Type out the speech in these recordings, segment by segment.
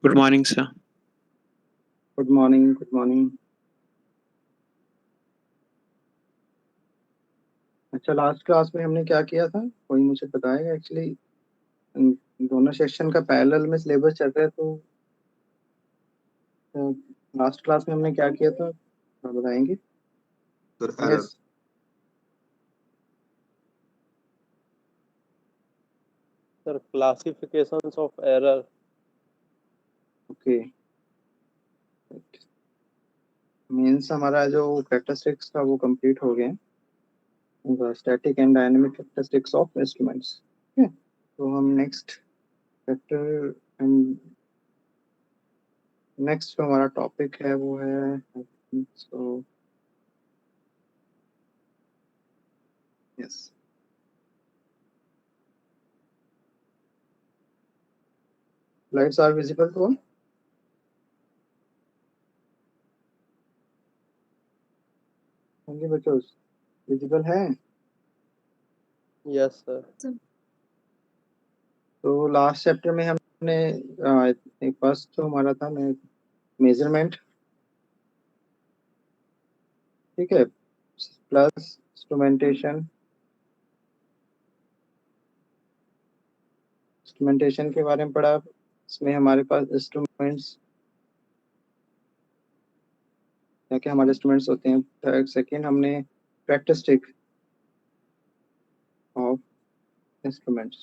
Good morning, sir. Good morning good morning. अच्छा, last class में हमने क्या किया था, कोई मुझे बताएगा? एक्चुअली दोनों सेक्शन का पैरेलल में सिलेबस चल रहा है, तो लास्ट क्लास में हमने क्या किया था आप बताएंगे? Sir, error. Yes, Sir, classifications of error. Okay. Means हमारा जो कैरेक्टरिस्टिक्स था वो कंप्लीट हो गया, static and dynamic characteristics of instruments. ठीक है, तो हम नेक्स्ट चैप्टर एंड नेक्स्ट जो हमारा टॉपिक है वो है so yes, lights are visible to all. हाँ जी बच्चों, विजिबल है? Yes, sir. तो लास्ट चैप्टर में हमने एक फर्स्ट जो हमारा था मेजरमेंट, ठीक है, प्लस इंस्ट्रूमेंटेशन। इंस्ट्रूमेंटेशन के बारे में पढ़ा। इसमें हमारे पास इंस्ट्रूमेंट्स, क्या क्या हमारे इंस्ट्रूमेंट्स होते हैं। सेकेंड हमने कैरेक्टरिस्टिक ऑफ इंस्ट्रूमेंट्स।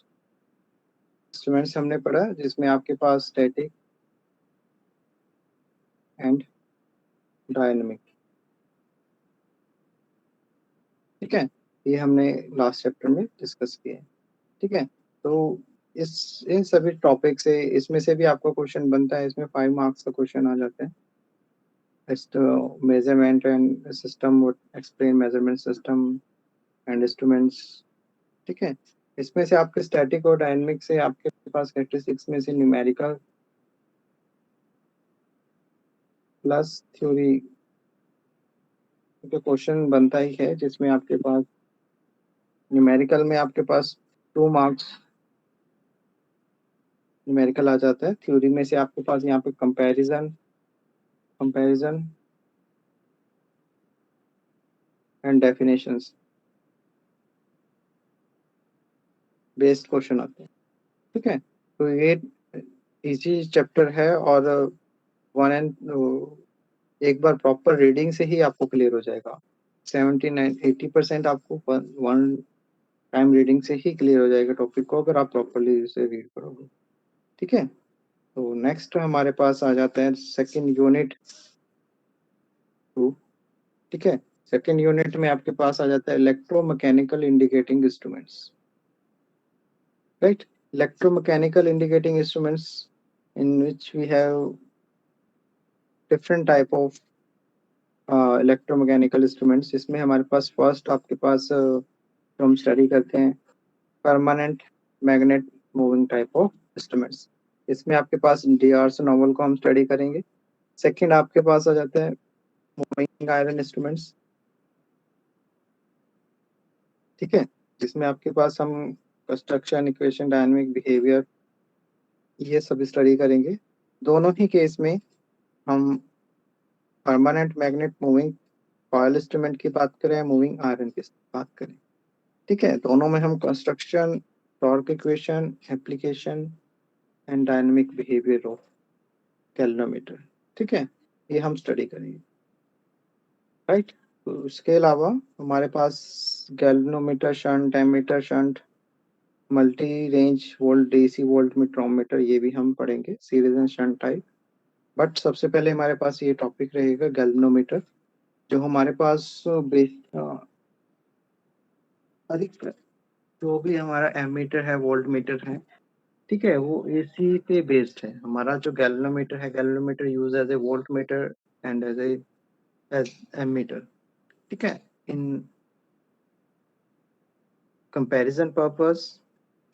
इंस्ट्रूमेंट्स हमने पढ़ा जिसमें आपके पास स्टैटिक एंड डायनेमिक, ठीक है, ये हमने लास्ट चैप्टर में डिस्कस किया है। ठीक है, तो इन सभी टॉपिक से इसमें से भी आपका क्वेश्चन बनता है। इसमें 5 मार्क्स का क्वेश्चन आ जाता है। Measurement and system would explain measurement system and instruments. ठीक है, इसमें से आपके स्टैटिक और डायनेमिक से आपके पास कैरेक्टरिस्टिक्स में से न्यूमेरिकल प्लस थ्योरी का क्वेश्चन बनता ही है, जिसमें आपके पास न्यूमेरिकल में आपके पास 2 मार्क्स न्यूमेरिकल आ जाता है। थ्योरी में से आपके पास यहाँ पे comparison and definitions based question आते हैं। ठीक है, तो ये इजी चैप्टर है और वन एंड एक बार प्रॉपर रीडिंग से ही आपको क्लियर हो जाएगा। 79-80% आपको वन टाइम रीडिंग से ही क्लियर हो जाएगा टॉपिक को, अगर आप प्रॉपरली इसे रीड करोगे। ठीक है, तो नेक्स्ट हमारे पास आ जाता है सेकंड यूनिट 2। ठीक है, सेकंड यूनिट में आपके पास आ जाता है electromechanical indicating instruments. Right, electromechanical indicating instruments in which we have different type of electromechanical instruments। इसमें हमारे पास फर्स्ट आपके पास जो हम स्टडी करते हैं permanent magnet moving type of instruments. इसमें आपके पास डीआरसी नॉवल को हम स्टडी करेंगे। सेकंड आपके पास आ जाता है मूविंग आयरन इंस्ट्रूमेंट्स। ठीक है, जिसमें आपके पास हम कंस्ट्रक्शन, इक्वेशन, डायनामिक बिहेवियर ये सब स्टडी करेंगे। दोनों ही केस में हम permanent magnet moving coil instrument की बात करें, मूविंग आयरन की बात करें। ठीक है, दोनों में हम construction, torque equation, application and dynamic behaviour of galvanometer, ठीक है, ये हम स्टडी करेंगे। राइट, तो इसके अलावा हमारे पास galvanometer shunt, ammeter shunt, multi range volt, DC volt मीटरोमीटर, ये भी हम पढ़ेंगे, series and shunt type. But सबसे पहले हमारे पास ये टॉपिक रहेगा गैल्वेनोमीटर, जो हमारे पास अधिक जो भी हमारा एमीटर है, वोल्ट मीटर है, ठीक है, वो एसी पे बेस्ड है। हमारा जो गैल्वेनोमीटर है, galvanometer use as a voltmeter and as ammeter, ठीक है, in comparison purpose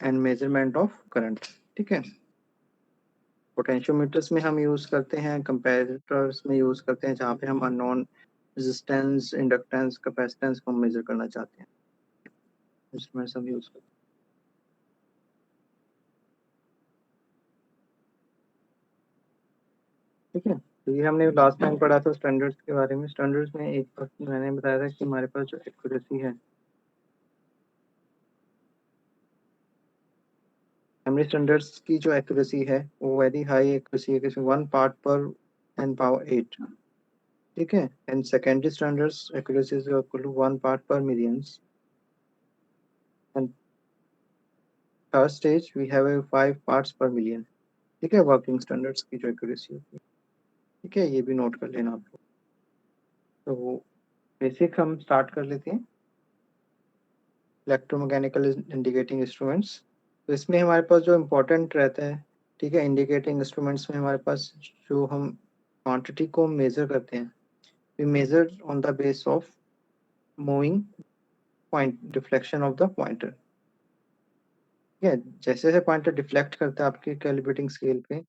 and measurement of current. ठीक है, पोटेंशियोमीटर्स में हम यूज करते हैं, कंपैरेटर्स में यूज करते हैं जहाँ पे हम अननोन रेजिस्टेंस, इंडक्टेंस, कैपेसिटेंस को मेजर करना चाहते हैं, इंस्ट्रूमेंट्स हम यूज करते हैं। ठीक है। तो ये हमने लास्ट टाइम पढ़ा था स्टैंडर्ड्स के बारे में। स्टैंडर्ड्स में एक मैंने बताया था कि हमारे पास जो एक्यूरेसी है, प्राइमरी स्टैंडर्ड्स की जो एक्यूरेसी है वो वेरी हाई एक्यूरेसी है, किसी 1 पार्ट पर n⁸ ठीक है। And secondary standards accuracy is equal to 1 part per millions. And third stage we have 5 parts per million. ठीक है, वर्किंग स्टैंडर्ड्स की जो एक्यूरेसी होती है। ठीक है, ये भी नोट कर लेना आपको। तो बेसिक हम स्टार्ट कर लेते हैं, इलेक्ट्रोमैकेनिकल इंडिकेटिंग इंस्ट्रूमेंट्स। तो इसमें हमारे पास जो इम्पोर्टेंट रहता है, ठीक है, इंडिकेटिंग इंस्ट्रूमेंट्स में हमारे पास जो हम क्वांटिटी को मेजर करते हैं, we measure on the base of moving point, deflection of the pointer. ठीक है, जैसे जैसे पॉइंटर डिफ्लेक्ट करता है आपके कैलिब्रेटिंग स्केल पे,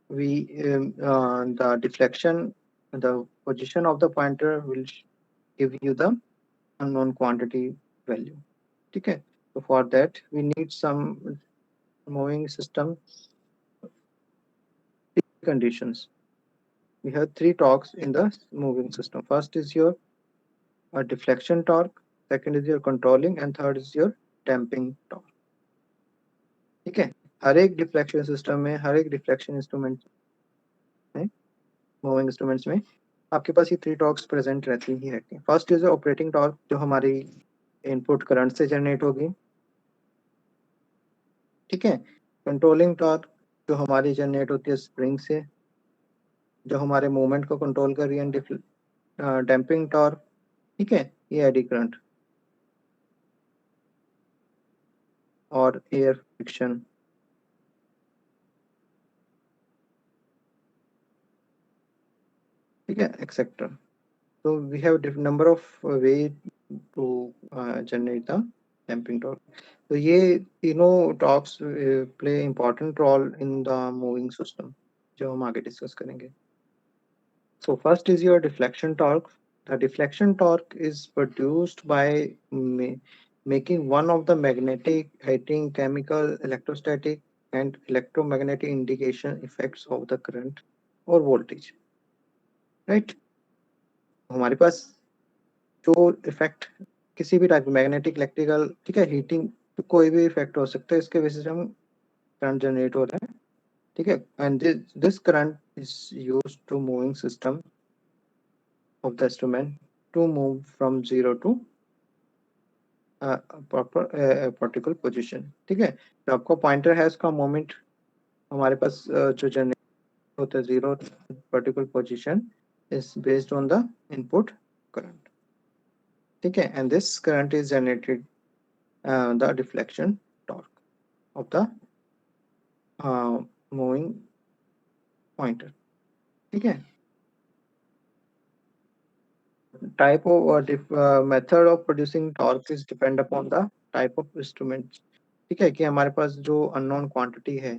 we the deflection, the position of the pointer will give you the unknown quantity value. ठीक है, so for that we need some moving system conditions. We have 3 torques in the moving system. First is your deflection torque, second is your controlling, and third is your damping torque. ठीक है, हर एक deflection system में, हर एक deflection instrument में, moving instruments में आपके पास ये 3 torques present रहती ही रहती हैं। फर्स्ट इज ऑपरेटिंग टॉर्क, जो हमारी इनपुट करंट से जनरेट होगी। ठीक है, कंट्रोलिंग टॉर्क जो हमारी जनरेट होती है स्प्रिंग से, जो हमारे मूवमेंट को कंट्रोल कर रही है। डैम्पिंग टॉर्क, ठीक है, ये एडी करंट और एयर फ्रिक्शन। ठीक है, एक्सेट्रा। तो we have number of way to generate the damping torque. तो ये तीनों torques play important role in the moving system, जो हम आगे डिस्कस करेंगे। So first is your deflection torque. The deflection torque is produced by making one of the magnetic, heating, chemical, electrostatic, and electromagnetic indication effects of the current or voltage. Right? हमारे पास जो effect किसी भी type, magnetic, electrical, ठीक है, heating, तो कोई भी effect हो सकता है, इसके बेसिस पे हम करंट जनरेट हो रहा है। ठीक है, and this current is used to moving system of the instrument to move from 0 to proper particular position. ठीक है, तो आपको पॉइंटर है, उसका मोमेंट हमारे पास जो जनरेट होता है 0 particular position is based on the input current. ठीक है, and this current is generated the deflection torque of the moving pointer. ठीक है, type of method of producing torque is depend upon the type of instrument. ठीक है, कि हमारे पास जो unknown quantity है,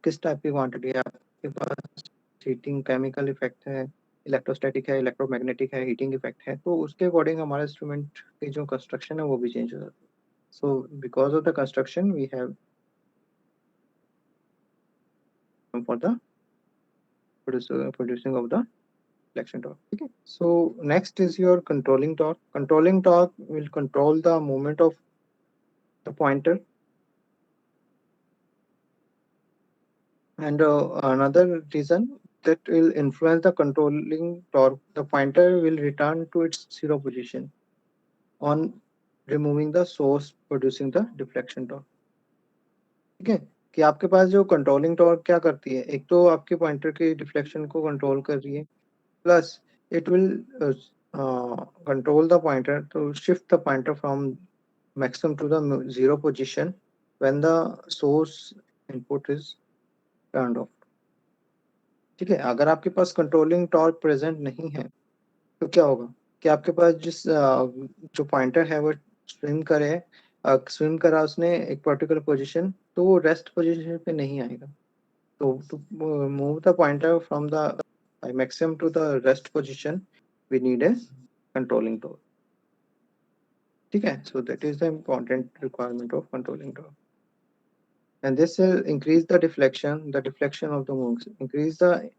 किस टाइप की क्वांटिटी है आपके पास, हीटिंग, केमिकल इफेक्ट है, इलेक्ट्रोस्टैटिक है, इलेक्ट्रोमैग्नेटिक है, हीटिंग इफेक्ट है, तो उसके अकॉर्डिंग हमारा इंस्ट्रूमेंट की जो कंस्ट्रक्शन है वो भी चेंज हो जाता है। So because of the construction we have for the producing of the deflection torque. Okay, so next is your controlling torque. Controlling torque will control the movement of the pointer, and another reason that will influence the controlling torque, the pointer will return to its 0 position on removing the source producing the deflection torque. ठीक है, कि आपके पास जो controlling torque क्या करती है, एक तो आपके पॉइंटर के डिफ्लेक्शन को कंट्रोल कर रही है, plus it will control the pointer to shift the pointer from maximum to the 0 position when the source input is turned off. ठीक है, अगर आपके पास कंट्रोलिंग टॉर्क प्रेजेंट नहीं है तो क्या होगा कि आपके पास जिस जो पॉइंटर है वो स्विम करे, स्विम करा उसने एक पर्टिकुलर पोजीशन, तो वो रेस्ट पोजीशन पे नहीं आएगा। तो to move the pointer from the maximum to the rest position we need a controlling torque. ठीक है, so that is the important requirement of controlling torque, and this will increase the deflection of the moves, increase the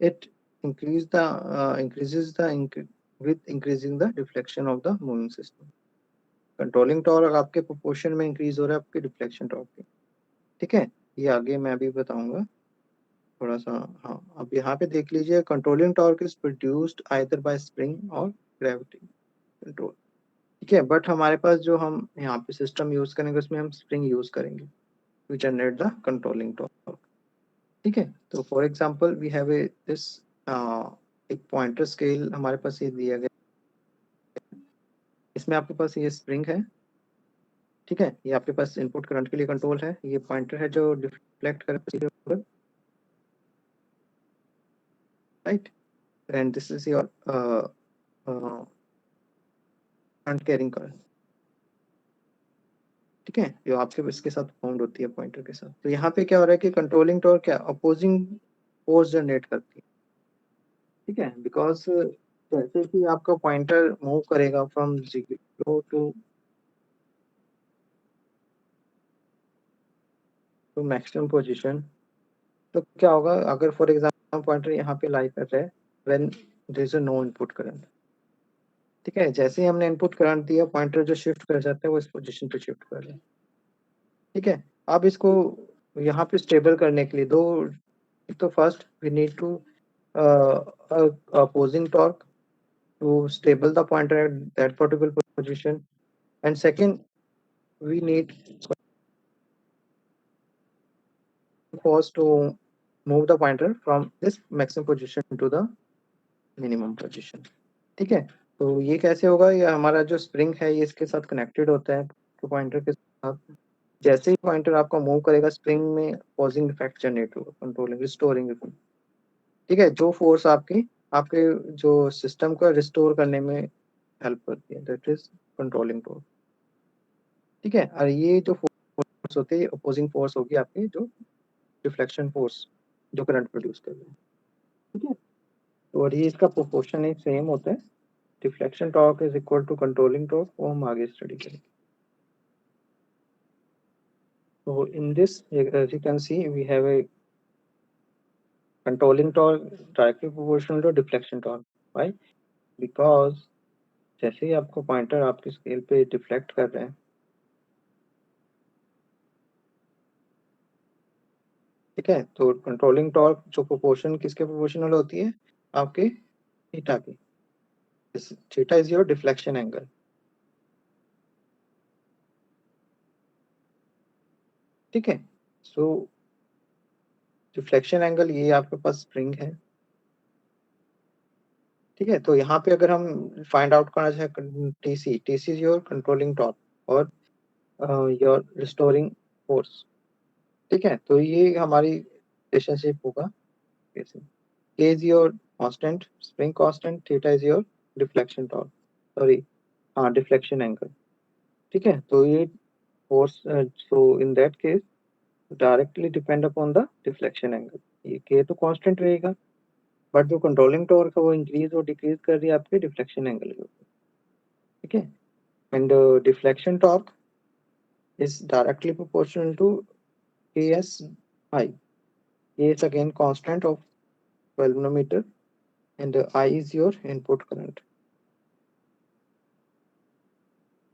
it increases with increasing the deflection of the moving system. Controlling torque आपके proportion में increase हो रहा है आपके deflection torque के, ठीक है। ये आगे मैं अभी बताऊंगा थोड़ा सा। हाँ, अब यहाँ पे देख लीजिए, controlling torque is produced either bye spring और ग्रेविटी कंट्रोल, ठीक है। बट हमारे पास जो हम यहाँ पे सिस्टम यूज करेंगे उसमें हम स्प्रिंग यूज करेंगे to generate the controlling torque, ठीक है। तो for example we have this एक पॉइंटर स्केल हमारे पास ये दिया गया, इसमें आपके पास ये स्प्रिंग है, ठीक है। ये आपके पास इनपुट करंट के लिए कंट्रोल है, ये पॉइंटर है जो डिफ्लेक्ट कर, right, and this is your current carrying coil, ठीक है, जो आपके इसके साथ बाउंड होती है पॉइंटर के साथ। तो यहाँ पे क्या हो रहा है कि कंट्रोलिंग टॉर्क क्या अपोजिंग फोर्स जनरेट करती है, ठीक है। बिकॉज जैसे कि आपका पॉइंटर मूव करेगा फ्रॉम 0 टू मैक्सिमम पोजीशन, तो क्या होगा अगर फॉर एग्जांपल पॉइंटर यहाँ पे लाई कर रहा है when there is no input current, ठीक है। जैसे ही हमने इनपुट करंट दिया पॉइंटर जो शिफ्ट कर जाता है वो इस पोजीशन पे शिफ्ट कर रहा है, ठीक है। अब इसको यहाँ पे स्टेबल करने के लिए दो, तो first we need to opposing torque to stable the pointer at that particular position, and second we need force to move the pointer from this maximum position to the minimum position, ठीक है। तो ये कैसे होगा, ये हमारा जो spring है ये इसके साथ कनेक्टेड होता है तो पॉइंटर के साथ, जैसे ही पॉइंटर आपका मूव करेगा स्प्रिंग में पॉजिंग इफेक्ट जनरेट होगा, कंट्रोलिंग रिस्टोरिंग इफेक्ट, ठीक है। जो फोर्स आपके जो सिस्टम को रिस्टोर करने में हेल्प करती है, दैट इज कंट्रोलिंग टॉर्क, ठीक है। और ये जो फोर्स होती है अपोजिंग फोर्स होगी आपकी जो डिफ्लेक्शन फोर्स जो करंट प्रोड्यूस कर रही है, ठीक है। तो और ये इसका प्रोपोर्शन एक सेम होता है, deflection torque is equal to controlling torque, वो हम आगे स्टडी करेंगे। So in this, as you can see, we have a controlling torque directly proportional to deflection torque. Why? Because जैसे ही आपको पॉइंटर आपके स्केल पे डिफ्लेक्ट कर रहे हैं, ठीक है, तो कंट्रोलिंग टॉर्क जो प्रोपोर्शन किसके प्रोपोर्शनल होती है, आपके थीटा की। Theta is your deflection angle, ठीक है। सो डिफ्लेक्शन एंगल ये आपके पास स्प्रिंग है, ठीक है। तो यहाँ पे अगर हम फाइंड आउट करना चाहे TC is your controlling torque और योर रिस्टोरिंग फोर्स, ठीक है। तो ये हमारी रिलेशनशिप होगा कैसे, K is your constant, spring constant, theta is your deflection torque, sorry, हाँ deflection angle, ठीक है। तो ये force, so in that case directly depend upon the deflection angle, ये K तो constant रहेगा बट जो कंट्रोलिंग टॉर्क है वो इंक्रीज और डिक्रीज कर रही है आपके डिफ्लेक्शन एंगल के ऊपर, ठीक है। And deflection torque is directly proportional to Ks I, K is again constant of 12 nanometer and I is your input current,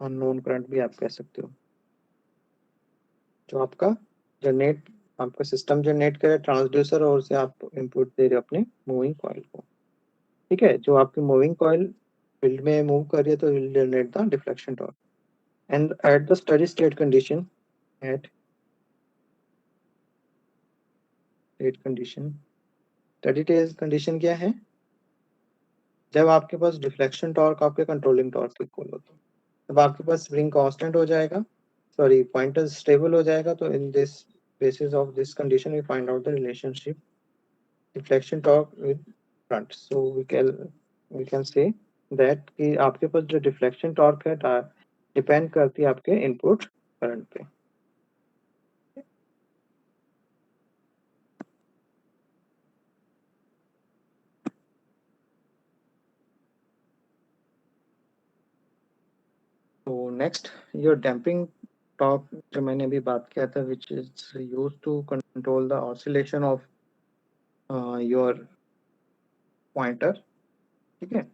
unknown current भी आप कह सकते हो, जो आपका जनरेट आपका सिस्टम जनरेट करे ट्रांसड्यूसर और उसे आप इनपुट दे रहे हो अपने मूविंग कॉइल को, ठीक है। जो आपकी मूविंग कॉइल फील्ड में मूव कर रही है तो will generate the deflection torque, and at the steady state condition, at state condition, steady state condition क्या है, जब आपके पास डिफ्लेक्शन टॉर्क आपके कंट्रोलिंग टॉर्क के इक्वल होता है, तब आपके पास स्प्रिंग कांस्टेंट हो जाएगा, सॉरी पॉइंटर स्टेबल हो जाएगा। तो in this basis of this condition we find out the relationship deflection torque with front, so we can say that कि आपके पास जो डिफ्लेक्शन टॉर्क है डिपेंड करती है आपके इनपुट करंट पे, तो नेक्स्ट योर डैम्पिंग टॉर्क जो मैंने अभी बात किया था which is used to control the oscillation of your pointer, ठीक है.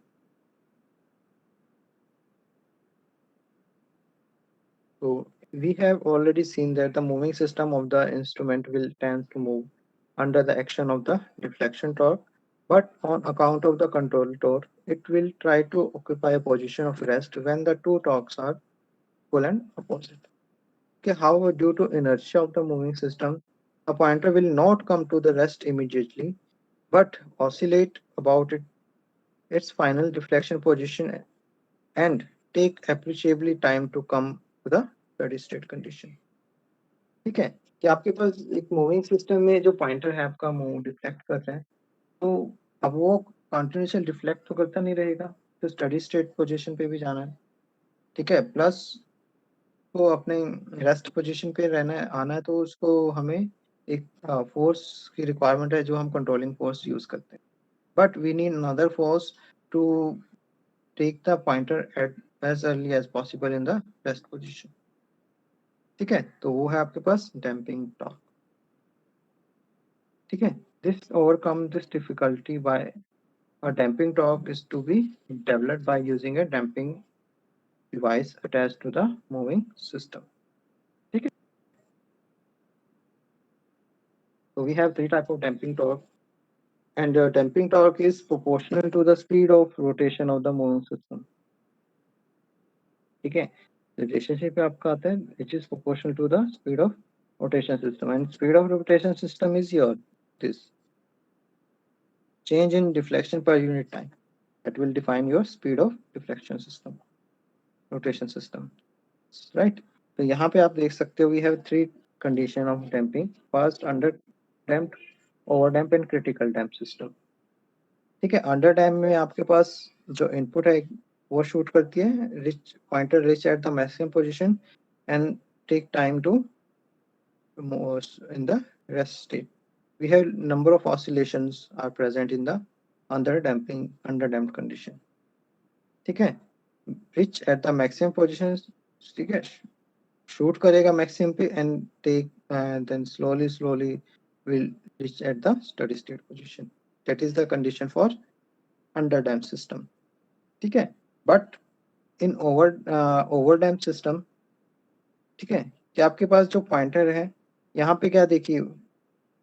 So we have already seen that the moving system of the instrument will tend to move under the action of the deflection torque, but on account of the control torque, it will try to occupy a position of rest when the two torques are equal and opposite. Okay, however, due to inertia of the moving system, a pointer will not come to the rest immediately, but oscillate about its final deflection position and take appreciably time to come to the steady state condition. ठीक है, कि आपके पास एक moving system में जो pointer है आपका move deflect कर रहा है, तो अब वो कंटिन्यूअसली डिफ्लेक्ट तो करता नहीं रहेगा, तो स्टेडी स्टेट पोजीशन पे भी जाना है. ठीक है, प्लस तो अपने रेस्ट पोजीशन पे रहना है, आना है, तो उसको हमें एक फोर्स की रिक्वायरमेंट है जो हम कंट्रोलिंग फोर्स यूज करते हैं. But we need another force to take the pointer at as early as possible in the rest position. ठीक है, तो वो है आपके पास डैम्पिंग टॉर्क. ठीक है, this overcome this difficulty by a damping torque is to be developed by using a damping device attached to the moving system. Okay. So we have three types of damping torque, and damping torque is proportional to the speed of rotation of the moving system. ठीक है, relationship आपका आता है which is proportional to the speed of rotation system, and speed of rotation system is your this change in deflection per unit time. That will define your speed of deflection system, rotation system. Right. तो यहाँ पे आप देख सकते हो, we have three condition of damping. First, under damped, over damp and critical damp system. ठीक है, under dam में आपके पास जो इनपुट है वो शूट करती है, reach pointer reach at the maximum position and take time to in the rest state. We have number of oscillations are present in the under damped condition. ठीक है, reach at the maximum position, ठीक है, shoot करेगा maximum पे and take then slowly will reach at the steady state position. That is the condition for under damped system. ठीक है, but in over damped system, ठीक है, कि आपके पास जो पॉइंटर है यहाँ पे क्या देखिए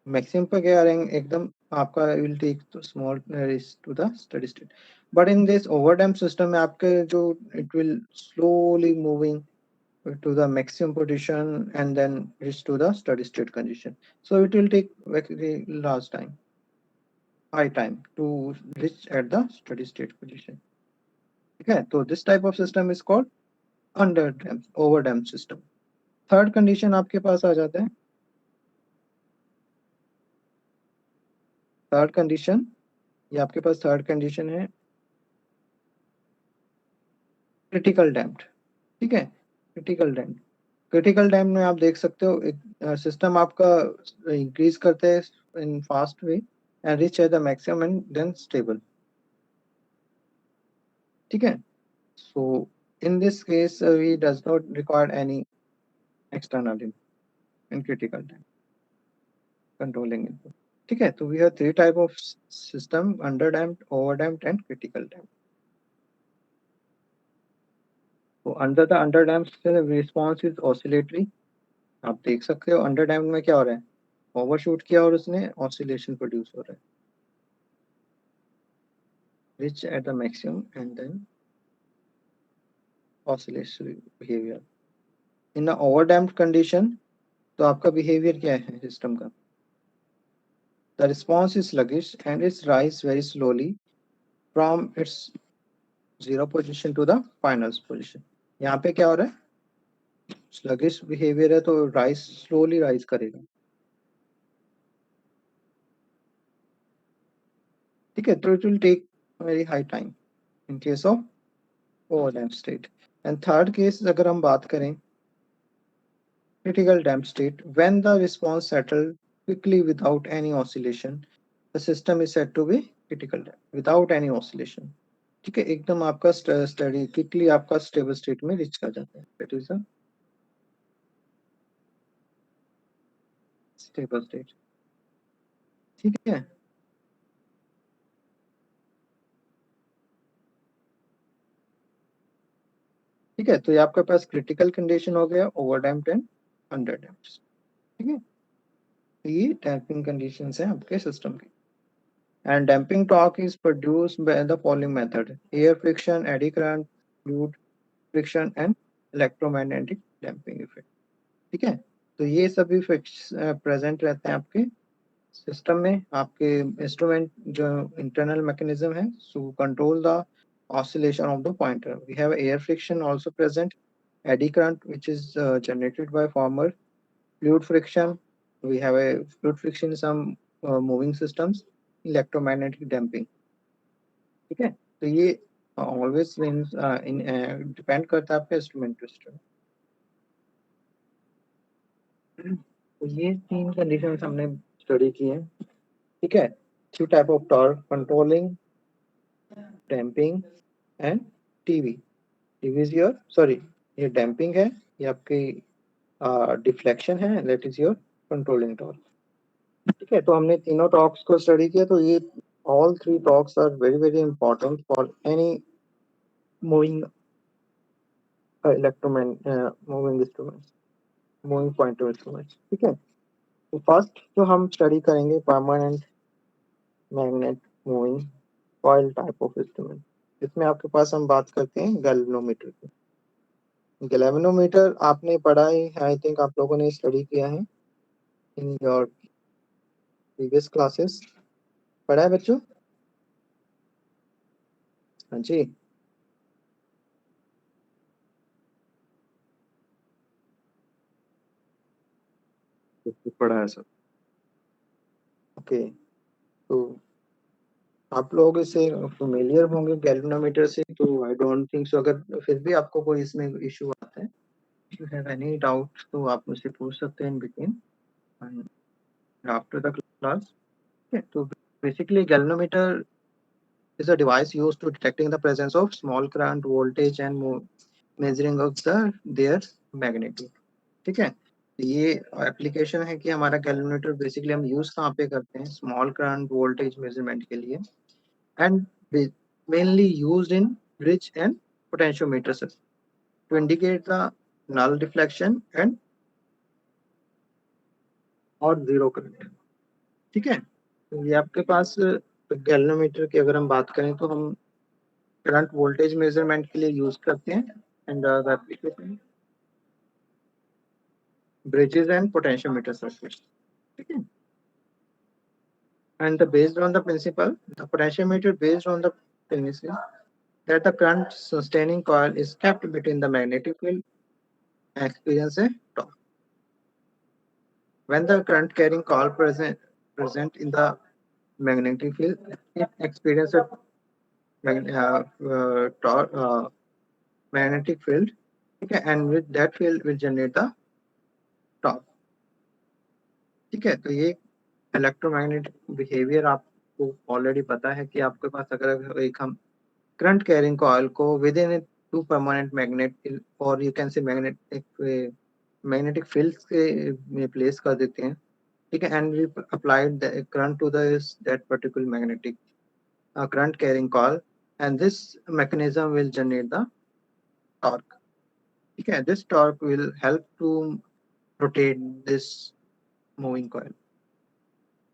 मैक्सिमम पे क्या रहेंगे एकदम आपका will take to small reach to the steady state. But in this over damped system में आपके जो it will slowly moving to the maximum position and then reach to the steady state condition. So it will take very large time, high time to reach at the steady state position. Okay, so this type of system is called under damped, over damped system. Third condition आपके पास आ जाता है. Third condition, ये आपके पास third condition है critical damped. ठीक है, critical damped. Critical dam में आप देख सकते हो एक सिस्टम आपका इंक्रीज करते हैं in fast way and reach at the maximum and then stable. ठीक है, so in this case we does not require any external in critical damp controlling input. ठीक है, तो we have three type of system, under damped, over damped and critical damped. तो under the under damped response is oscillatory. आप देख सकते हो under damped में क्या हो रहा है, ओवरशूट किया और उसने ऑसिलेशन प्रोड्यूस हो रहा है, reach at the maximum and then oscillatory behavior. In a overdamped condition, तो आपका behavior क्या है system का? The response is sluggish and it rise very slowly from its zero position to the final position. यहाँ पे क्या हो रहा है? Sluggish behavior है तो rise slowly rise करेगा. ठीक है, तो it will take very high time in case of overdamped state. And third case अगर हम बात करें critical damped state, when the response settles quickly without any oscillation, the system is said to be critical damped without any oscillation. ठीक है, एकदम आपका study quickly आपका stable state में रीच कर जाता है. That is a stable state. ठीक है, ठीक है, तो ये आपके पास क्रिटिकल कंडीशन हो गया, over damped and under damped. ठीक है, ये डैम्पिंग कंडीशंस हैं आपके सिस्टम की। And damping torque is produced by the following method: air friction, eddy current, fluid friction and electromagnetic damping effect. ठीक है, तो ये सभी इफेक्ट्स प्रेजेंट रहते हैं आपके सिस्टम में। आपके इंस्ट्रूमेंट जो इंटरनल मैकेनिज्म है to control the oscillation of the pointer. We have air friction also present, eddy current which is generated by former fluid friction. We have a fluid friction in some moving systems, electromagnetic damping. ठीक है, तो ये always depend करता है आपके instrument to instrument. तो ये तीन कंडीशंस हमने स्टडी की हैं। ठीक है, two type of torque: controlling, damping and TV. TV is your ये damping है, ये आपकी डिफ्लेक्शन है, that is your controlling torque. ठीक है, तो हमने तीनों टॉर्क्स को स्टडी किया। तो ये all three torques are very very important for any moving moving instruments, moving pointer instruments. ठीक है, तो फर्स्ट जो हम स्टडी करेंगे permanent magnet moving coil type of instrument. इसमें आपके पास हम बात करते हैं गैल्वेनोमीटर की। गैल्वेनोमीटर आपने पढ़ा है, आई थिंक आप लोगों ने स्टडी किया है इन योर प्रीवियस क्लासेस। पढ़ा है बच्चों? हाँ जी, पढ़ा है सब। ओके, तो आप लोग इससे फेमिलियर होंगे गैल्वेनोमीटर से, तो आई डोंट थिंक सो। अगर फिर भी आपको कोई इसमें इशू आता है, if you have any doubt, तो आप मुझसे पूछ सकते हैं in between after the class. तो basically galvanometer is a device used to detecting the presence of small current, voltage and measuring of their magnitude. ठीक है, ये एप्लीकेशन है कि हमारा कैलकुलेटर बेसिकली हम यूज कहाँ पे करते हैं, स्मॉल करंट वोल्टेज मेजरमेंट के लिए, and mainly used in bridge and potentiometer to indicate the null deflection and और जीरो करंट। ठीक है, तो ये आपके पास गैल्वेनोमीटर की अगर हम बात करें तो हम करंट वोल्टेज मेजरमेंट के लिए यूज करते हैं, and the application bridges and potentiometer circuits. Okay. And based on the principle, the potentiometer based on the principle that the current sustaining coil is kept between the magnetic field and experience a torque. When the current carrying coil present in the magnetic field, it experiences a magnetic field. Okay, and with that field will generate the torque. ठीक है, तो ये electromagnetic behaviour आपको already पता है कि आपके पास अगर एक हम करंट कैरिंग कॉइल को within two permanent magnet और you can say magnetic fields के में प्लेस कर देते हैं। ठीक है, and we applied the current to that particular magnetic current carrying coil, and this mechanism will generate the torque. ठीक है, this torque will help to rotate this moving coil.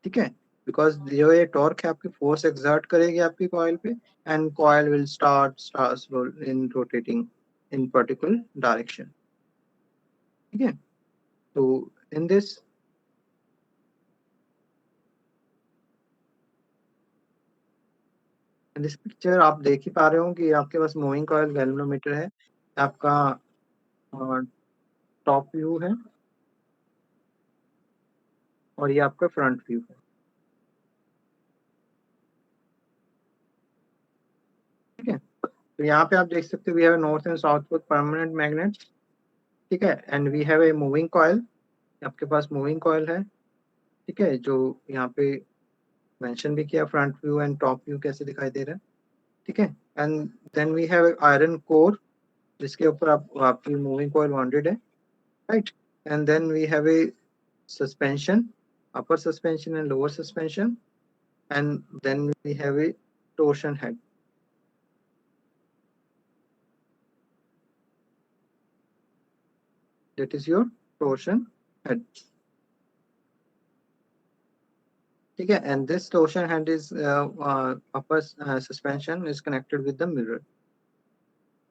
ठीक है, बिकॉज जो ये टॉर्क है आपकी फोर्स एक्सर्ट करेगी आपकी कॉइल पे, and coil will start in rotating in particular direction. ठीक है, तो इन दिस पिक्चर आप देख ही पा रहे हो कि आपके पास मूविंग कॉइल गैल्वेनोमीटर है, आपका टॉप व्यू है और ये आपका फ्रंट व्यू है। ठीक है, तो यहाँ पे आप देख सकते हो we have north and south pole permanent magnets. ठीक है, and we have a moving coil, आपके पास मूविंग कॉइल है। ठीक है, जो यहाँ पे मेंशन भी किया front view and top view कैसे दिखाई दे रहा है। ठीक है, and then we have iron core जिसके ऊपर आपकी मूविंग कॉइल बाउंडेड है, right. And then we have a suspension, upper suspension and lower suspension, and then we have a torsion head. that is your torsion head. ठीक है, and this torsion head is upper suspension is connected with the mirror.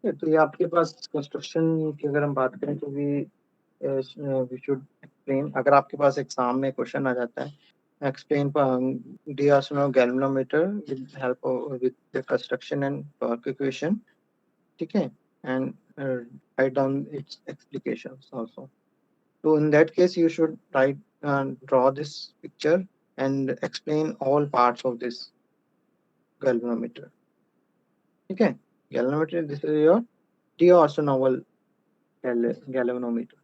तो ये आपके पास construction की अगर हम बात करें तो we should explain, अगर आपके पास एग्जाम में क्वेश्चन आ जाता है, explain D-Arsenault galvanometer with help with the construction and torque equation, ठीक है, and write down its explications also. So in that case you should draw this picture and explain all parts of this galvanometer. ठीक है, galvanometer, this is your D-Arsenault galvanometer.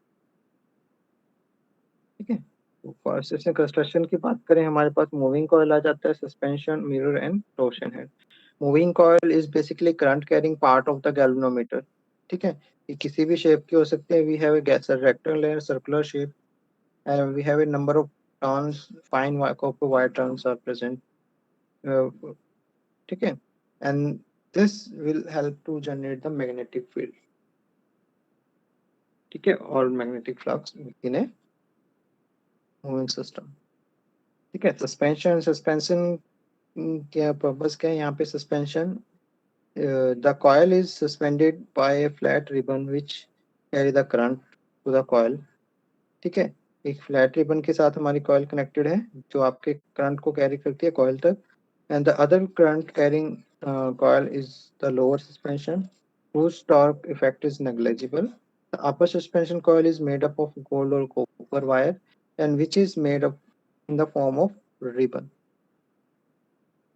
ठीक है, तो first से construction की बात करें, हमारे पास मूविंग कॉइल आ जाता है, suspension, mirror and torsion head. Moving coil is basically current carrying part of the galvanometer. ठीक है, ये किसी भी शेप की हो सकते हैं. We have a rectangular circular shape and we have a number of turns, fine copper wire turns are present. ठीक है, and this will help to generate the magnetic field. ठीक है, और magnetic flux in a moving system. ठीक है, suspension क्या purpose क्या है यहाँ पे? Suspension, the coil is suspended by a flat ribbon which carry the current to the coil. ठीक है, एक फ्लैट रिबन के साथ हमारी कॉइल कनेक्टेड है जो आपके करंट को कैरी करती है कॉइल तक. And the other current carrying coil is the lower suspension whose torque effect is negligible. The upper suspension coil is made up of gold or copper wire and which is made up in the form of ribbon.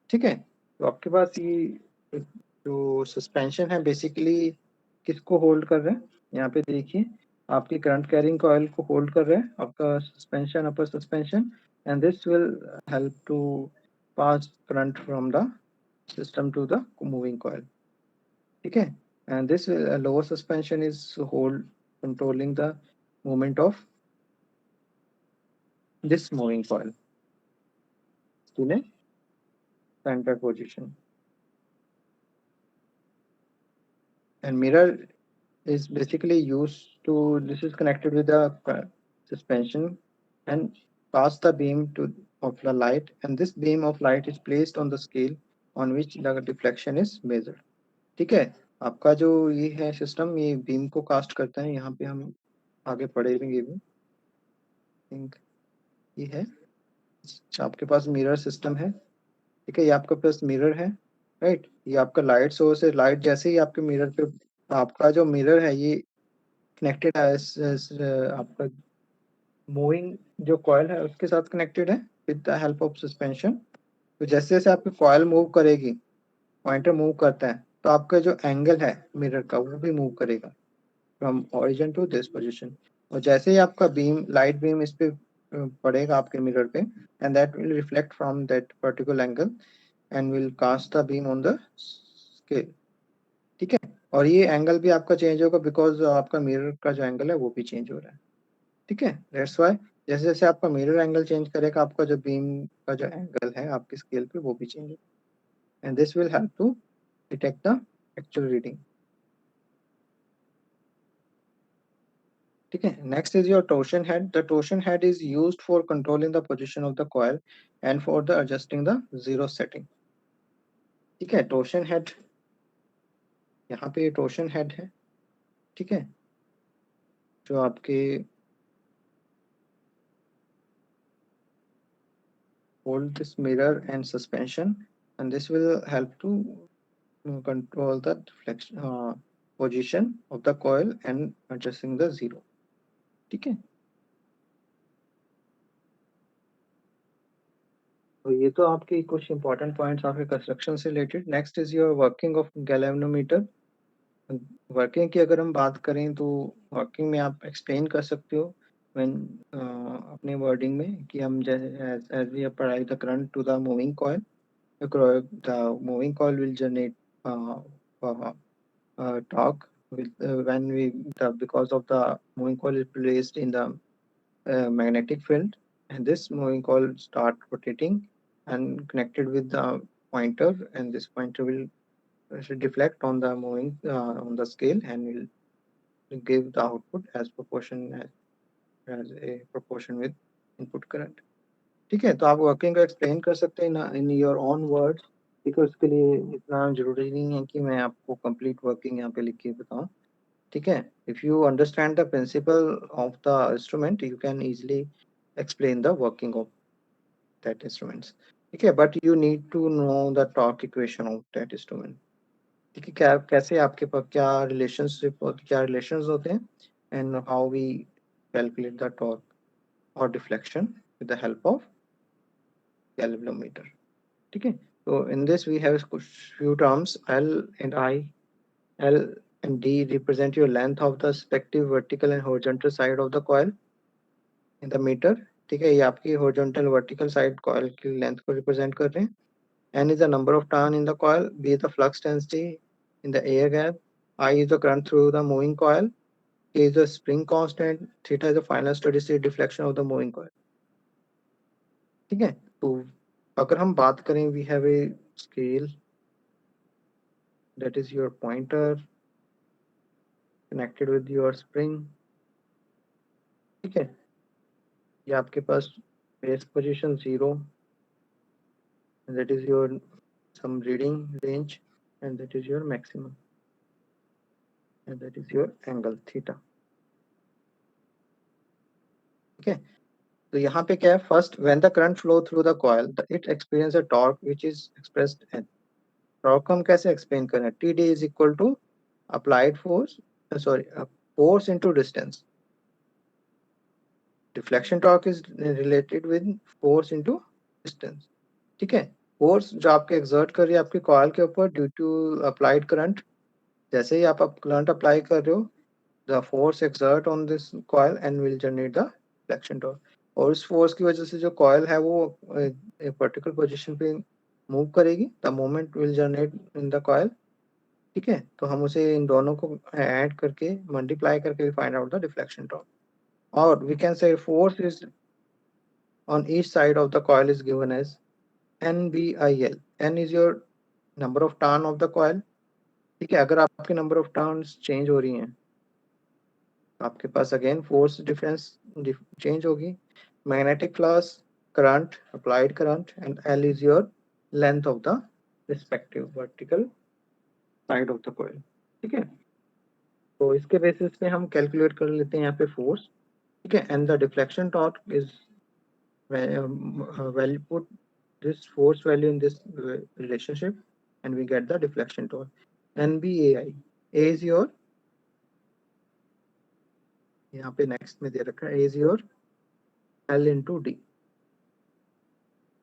ठीक है, तो आपके पास ये जो suspension है basically किसको hold कर रहे हैं? यहाँ पे देखिए, आपकी करंट कैरिंग कॉइल को होल्ड कर रहे हैं आपका suspension, upper suspension, and this will help to pass current from the system to the moving coil. ठीक है, and this lower suspension is hold controlling the movement of this moving coil in a center position. And mirror is basically used to, this is connected with the suspension and pass the beam of the light, and this beam of light is placed on the scale on which the deflection is measured. ठीक है, आपका जो ये है system, ये beam को cast करता है. यहाँ पे हम आगे पढ़ेंगे भी. थिंक ये है, आपके पास मिरर सिस्टम है. ठीक है, ये आपके पास मिरर है, राइट. ये आपका लाइट सोर्स है. लाइट जैसे ही आपके मिरर पे, आपका जो मिरर है ये कनेक्टेड है आपका मूविंग जो कॉइल है उसके साथ कनेक्टेड है with the help of suspension. तो जैसे जैसे आपकी कॉइल मूव करेगी, पॉइंटर मूव करता है, तो आपका जो एंगल है मिरर का वो भी मूव करेगा from origin to this position. और जैसे ही आपका बीम, लाइट बीम इस पे पड़ेगा आपके मिरर पे, and that will reflect from that particular angle and will cast the beam on the scale. ठीक है, और ये एंगल भी आपका चेंज होगा बिकॉज आपका मिरर का जो एंगल है वो भी चेंज हो रहा है. ठीक है, दैट्स व्हाई जैसे जैसे आपका मिरर एंगल चेंज करेगा, आपका जो बीम का जो एंगल है आपकी स्केल पे वो भी चेंज होगा. And this will help to detect the actual reading. ठीक है, next is your torsion head. The torsion head is used for controlling the position of the coil and for the adjusting the zero setting. ठीक है, torsion head, यहाँ पे torsion head है. ठीक है, जो आपके hold this mirror and suspension, and this will help to control the deflection position of the coil and adjusting the zero. ठीक है, तो ये तो आपके कुछ इंपॉर्टेंट पॉइंट्स आपके कंस्ट्रक्शन से related. Next is your working of galvanometer. Working की अगर हम बात करें तो वर्किंग में आप एक्सप्लेन कर सकते हो व्हेन अपने वर्डिंग में कि हम जैसे as we apply the current to the moving coil, the moving coil will generate torque when because of the moving coil is placed in the magnetic field, and this moving coil start rotating and connected with the pointer, and this pointer will deflect on the moving on the scale and will give the output as a proportion with input current. ठीक है, तो आप working को explain कर सकते हैं ना in your own words, क्योंकि उसके लिए इतना जरूरी नहीं है कि मैं आपको कंप्लीट वर्किंग यहाँ पे लिख के बताऊँ. ठीक है, if you understand the principle of the instrument you can easily explain the working of that instruments. ठीक है, but you need to know the torque equation of that instrument. ठीक है, क्या कैसे आपके पास क्या रिलेशंस होते हैं and how we calculate the torque और deflection with the help of galvanometer. ठीक है, so in this we have few terms L and I. L and D represent your length of the respective vertical and horizontal side of the coil in the meter. ठीक है, ये आपकी horizontal vertical side coil की length को represent कर रहे हैं. N is the number of turn in the coil, B is the flux density in the air gap, I is the current through the moving coil, K is the spring constant, theta is the final steady state deflection of the moving coil. ठीक है, तो अगर हम बात करें we have a scale that is your pointer connected with your spring. ठीक है, ये आपके पास base position 0 and that is your some reading range and that is your maximum and that is your angle theta. ठीक है, तो यहाँ पे क्या है, first when the current flow through the coil it experiences a torque which is expressed in torque. हम कैसे explain करें, TD is equal to applied force force into distance. Deflection torque is related with force into distance. ठीक है, force जो आपके exert कर रही है आपकी कॉइल के ऊपर ड्यू टू अप्लाइड करंट. जैसे ही आप करंट अप्लाई कर रहे हो the force exert on this coil and will generate the deflection torque. और उस फोर्स की वजह से जो कॉइल है वो एक पर्टिकुलर पोजीशन पे मूव करेगी. The moment will generate in the coil. ठीक है, तो हम उसे इन दोनों को ऐड करके मल्टीप्लाई करके find out the deflection torque. और we can say force is on each side of the coil is given as NBIL. N is your number of turn of the coil. ठीक है, अगर आपके number of turns change हो रही हैं आपके पास again force difference change होगी. Magnetic flux, current, applied current and L is your length of the respective vertical side of the coil. ठीक है, तो इसके बेसिस पे हम कैलकुलेट कर लेते हैं यहाँ पे फोर्स. ठीक है, and the deflection torque is value, put this force value in this relationship and we get the deflection torque. NBAI. A is your यहाँ पे next में दे रखा है A is your L into D,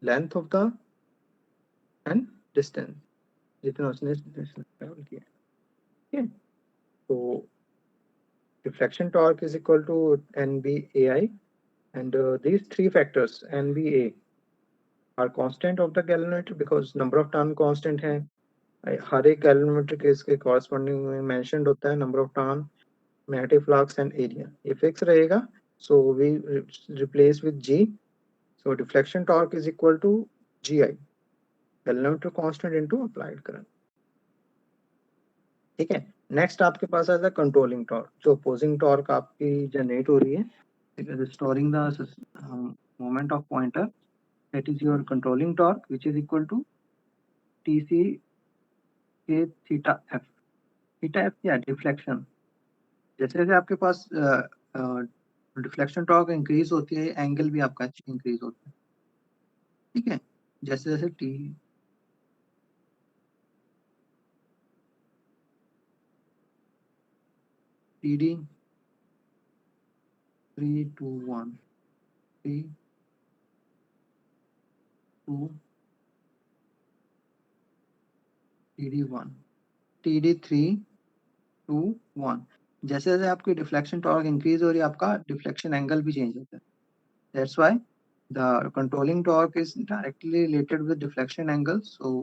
length of the and distance जितना उसने travel किया. ठीक है, तो deflection torque is equal to NBAI and these three factors NBA are constant of the galvanometer because number of turn constant है. हर एक galvanometer के इसके कॉरस्पॉन्डिंग में मेंशन्ड होता है number of turn, magnetic flux and area. ये fix रहेगा, so we replace with G. So deflection torque is equal to GI, galvanometer constant into applied current. ठीक है, नेक्स्ट आपके पास आता है कंट्रोलिंग टॉर्क. जो अपोजिंग टॉर्क आपकी जनरेट हो रही है restoring the moment of pointer, that is your controlling torque which is equal to TC K theta F. Theta F क्या है, डिफ्लेक्शन. जैसे जैसे आपके पास डिफ्लेक्शन टॉर्क इंक्रीज होती है एंगल भी आपका इंक्रीज होता है. ठीक है, जैसे जैसे TD 3 2 1 3 2 TD 1 TD 3 2 1. जैसे जैसे आपकी डिफ्लेक्शन टॉर्क इंक्रीज हो रही है आपका डिफ्लेक्शन एंगल भी चेंज होता है. That's why the controlling torque is directly related with deflection angle. So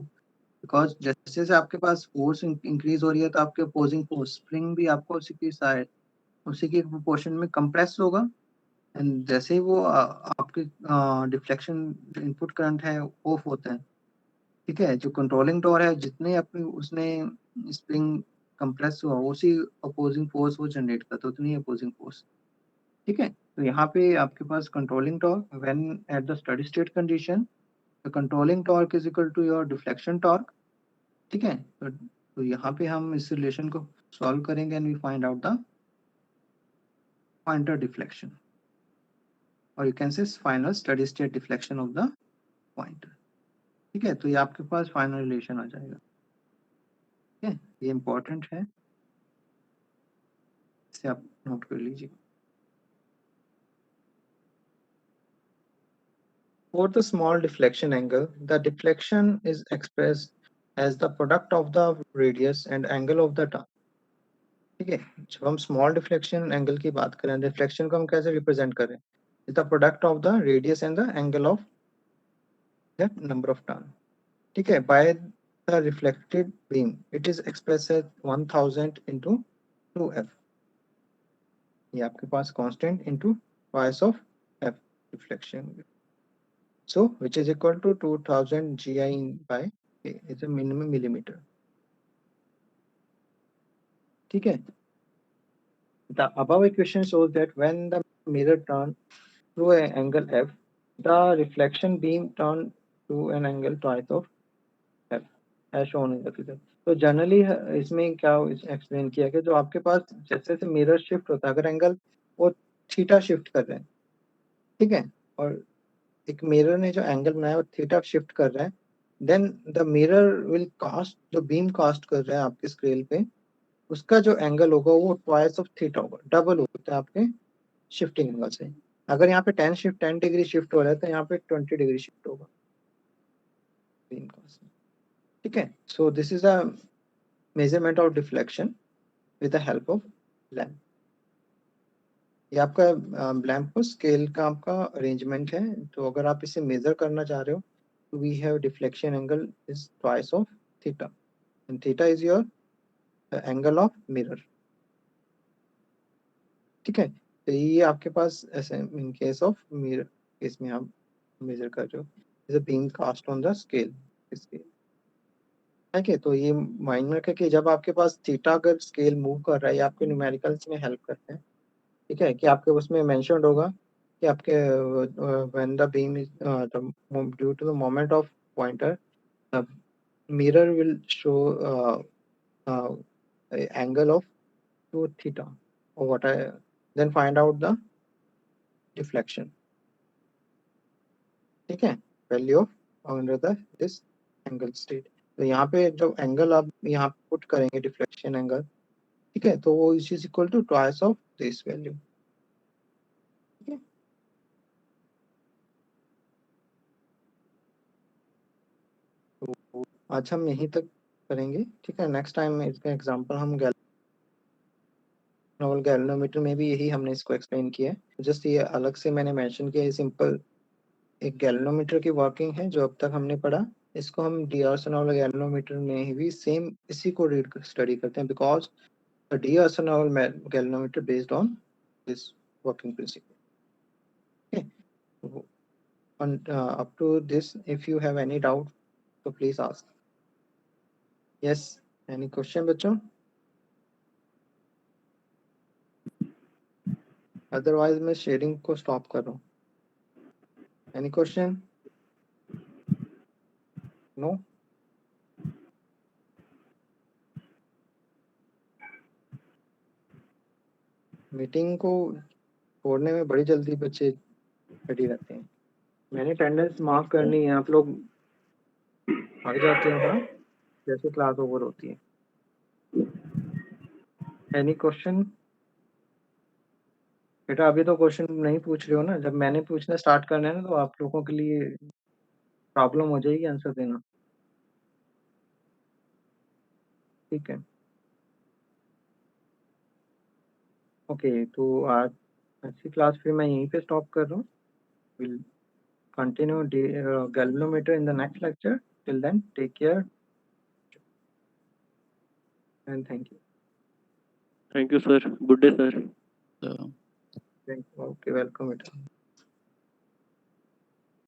because जैसे जैसे आपके पास फोर्स इंक्रीज हो रही है तो आपके अपोजिंग फोर्स स्प्रिंग भी आपको उसी की साइड उसी के प्रोपोर्शन में कंप्रेस होगा. एंड जैसे ही वो आपके डिफ्लेक्शन इनपुट करंट है ऑफ होता है. ठीक है, जो कंट्रोलिंग टॉर्क है जितने अपनी उसने स्प्रिंग कंप्रेस हुआ उसी अपोजिंग फोर्स वो जनरेट करता है, उतनी अपोजिंग फोर्स। ठीक है, तो यहाँ पे आपके पास controlling torque when at the steady state condition, the controlling torque is equal to your deflection torque. ठीक है, तो यहाँ पे हम इस रिलेशन को सॉल्व करेंगे and we find out the pointer deflection, और you can say final steady state deflection of the pointer. ठीक है, तो ये आपके पास फाइनल रिलेशन आ जाएगा। ठीक है, ये इंपॉर्टेंट है, इसे आप नोट कर लीजिए। For the small deflection angle, the deflection is expressed as the product of the radius and angle of the turn. ठीक है, जब हम स्मॉल डिफ्लेक्शन एंगल की बात करें, डिफ्लेक्शन को हम कैसे रिप्रेजेंट करें? Is the product of the radius and the angle of the number of turn. ठीक है, by the reflected beam it is express as 1000 into 2f। ये आपके पास constant into twice of f deflection, so which is equal to 2000 gi by k is a minimum millimeter। ठीक है, the above equation shows that when the mirror turns through an angle f, the reflection beam turn to an angle twice of f as shown in the figure। तो generally इसमें क्या explain किया कि जो आपके पास जैसे जैसे मिरर शिफ्ट होता है, अगर एंगल वो थीटा शिफ्ट कर रहे हैं, ठीक है, और एक मिरर ने जो एंगल बनाया वो थीटा शिफ्ट कर रहा है, then the mirror will cast, जो बीम कास्ट कर रहा है आपके स्केल पे, उसका जो एंगल होगा वो ट्वाइस ऑफ थीटा होगा, डबल होता है आपके शिफ्टिंग एंगल से। अगर यहाँ पे 10 डिग्री शिफ्ट हो रहा है तो यहाँ पे 20 डिग्री शिफ्ट होगा बीम कास्ट। ठीक है, so this is a measurement of deflection with the help of lamp. ये आपका लैंप को स्केल का आपका अरेंजमेंट है, तो अगर आप इसे मेजर करना चाह रहे हो तो we have deflection angle is twice of theta and theta is your angle of mirror. ठीक है, तो ये आपके पास ऐसे in case of mirror case में आप मेजर कर रहे हो, is a beam cast on the scale. ठीक है, तो ये माइंड रखें कि जब आपके पास थीटा अगर स्केल मूव कर रहा है, ये आपके न्यूमेरिकल्स में हेल्प करते हैं। ठीक है, कि आपके उसमें मेंशन्ड होगा कि आपके when the beam is due to the moment of pointer, the mirror will show angle of 2 theta or what I then find out the deflection। ठीक है, value of under the this angle state. तो यहाँ पे जो angle आप यहाँ put करेंगे deflection angle, ठीक है, तो वो is equal to twice of this value. ठीक है, तो आज हम यहीं तक करेंगे। ठीक है, नेक्स्ट टाइम इसका एग्जांपल हम गैल्वेनोमीटर में भी यही हमने इसको एक्सप्लेन किया है, जस्ट ये अलग से मैंने मेंशन किया। सिंपल एक गैल्वेनोमीटर की वर्किंग है जो अब तक हमने पढ़ा, इसको हम डीआर्सनॉल गैल्वेनोमीटर में भी सेम इसी को स्टडी करते हैं, because the d'Arsonval galvanometer based on this working principle. Okay, up to this, if you have any doubt so please ask। yes, any question बच्चों? otherwise मैं शेयरिंग को स्टॉप कर रहा हूँ। any question? no? मीटिंग को छोड़ने में बड़ी जल्दी बच्चे रेडी रहते हैं। मैंने अटेंडेंस मार्क करनी है, आप लोग आगे जाते हो हाँ, जैसे क्लास ओवर होती है। Any question? बेटा अभी तो क्वेश्चन नहीं पूछ रहे हो ना, जब मैंने पूछना स्टार्ट करना है ना तो आप लोगों के लिए प्रॉब्लम हो जाएगी आंसर देना। ठीक है, ओके, तो आज अच्छी क्लास फिर मैं यहीं पे स्टॉप कर रहा हूँ। Will continue galvanometer in the next lecture. Till then take care and thank you. Thank you, sir. Good day, sir. Thank you, okay, welcome बेटा।